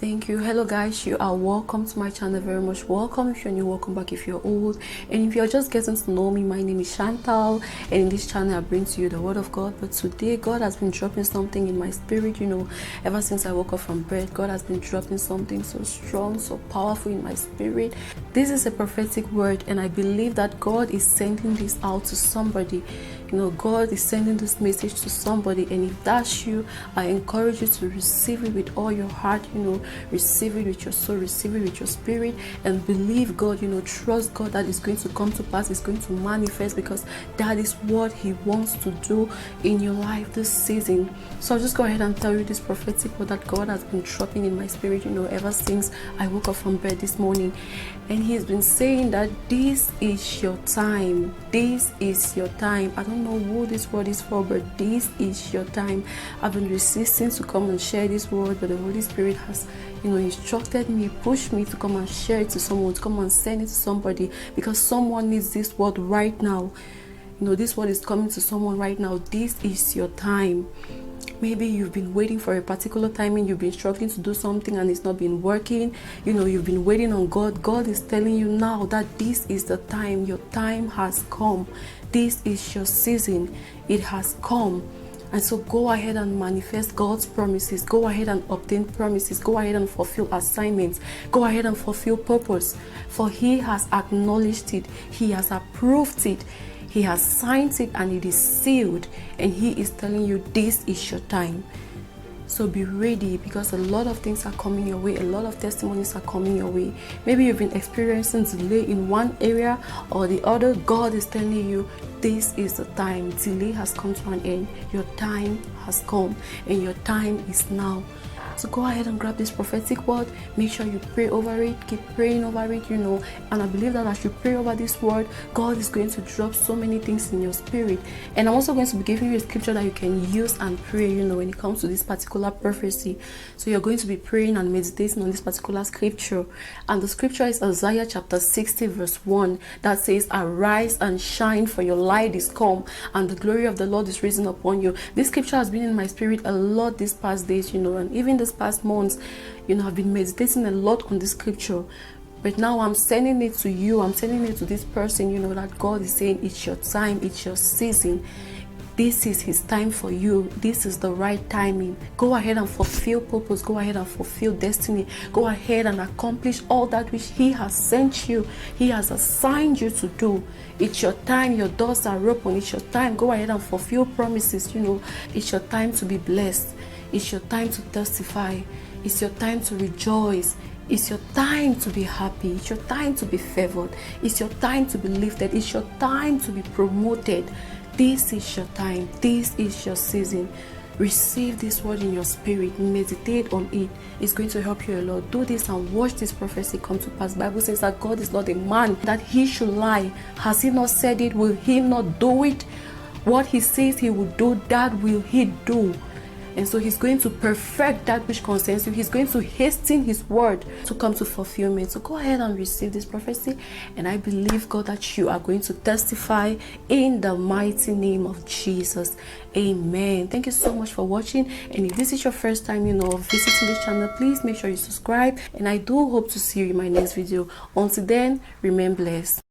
Thank you. Hello guys, you are welcome to my channel. Very much welcome. If you're new, welcome back if you're old. And if you're just getting to know me, my name is Chantal, and in this channel I bring to you the word of God. But today God has been dropping something in my spirit. Ever since I woke up from bed, God has been dropping something so strong, so powerful in my spirit. This is a prophetic word, and I believe that God is sending this out to somebody. God is sending this message to somebody, and if that's you, I encourage you to receive it with all your heart. Receive it with your soul, receive it with your spirit, and believe God. Trust God that it's going to come to pass, it's going to manifest, because that is what He wants to do in your life this season. So I'll just go ahead and tell you this prophetic word that God has been dropping in my spirit, ever since I woke up from bed this morning. And He's been saying that this is your time. This is your time. I don't know who this word is for, but this is your time. I've been resisting to come and share this word, but the Holy Spirit has instructed me, pushed me to come and share it to someone, to come and send it to somebody, because someone needs this word right now. This word is coming to someone right now. This is your time. Maybe you've been waiting for a particular timing, you've been struggling to do something and it's not been working. You've been waiting on God. God is telling you now that this is the time. Your time has come. This is your season. It has come. And so go ahead and manifest God's promises. Go ahead and obtain promises. Go ahead and fulfill assignments. Go ahead and fulfill purpose. For He has acknowledged it. He has approved it. He has signed it, and it is sealed. And He is telling you this is your time. So be ready, because a lot of things are coming your way. A lot of testimonies are coming your way. Maybe you've been experiencing delay in one area or the other. God is telling you this is the time. Delay has come to an end. Your time has come, and your time is now. So go ahead and grab this prophetic word. Make sure you pray over it. Keep praying over it, and I believe that as you pray over this word, God is going to drop so many things in your spirit. And I'm also going to be giving you a scripture that you can use and pray, when it comes to this particular prophecy. So you're going to be praying and meditating on this particular scripture. And the scripture is Isaiah chapter 60 verse 1, that says, "Arise and shine, for your light is come, and the glory of the Lord is risen upon you." This scripture has been in my spirit a lot these past days, and even this past months, I've been meditating a lot on this scripture. But now I'm sending it to you. I'm sending it to this person, that God is saying it's your time, it's your season. This is His time for you. This is the right timing. Go ahead and fulfill purpose. Go ahead and fulfill destiny. Go ahead and accomplish all that which He has sent you. He has assigned you to do. It's your time. Your doors are open. It's your time. Go ahead and fulfill promises. It's your time to be blessed. It's your time to testify. It's your time to rejoice. It's your time to be happy. It's your time to be favored. It's your time to be lifted. It's your time to be promoted. This is your time. This is your season. Receive this word in your spirit. Meditate on it. It's going to help you a lot. Do this and watch this prophecy come to pass. The Bible says that God is not a man that He should lie. Has He not said it? Will He not do it? What He says He will do, that will He do. And so He's going to perfect that which concerns you. He's going to hasten His word to come to fulfillment. So go ahead and receive this prophecy. And I believe, God, that you are going to testify in the mighty name of Jesus. Amen. Thank you so much for watching. And if this is your first time, visiting this channel, please make sure you subscribe. And I do hope to see you in my next video. Until then, remain blessed.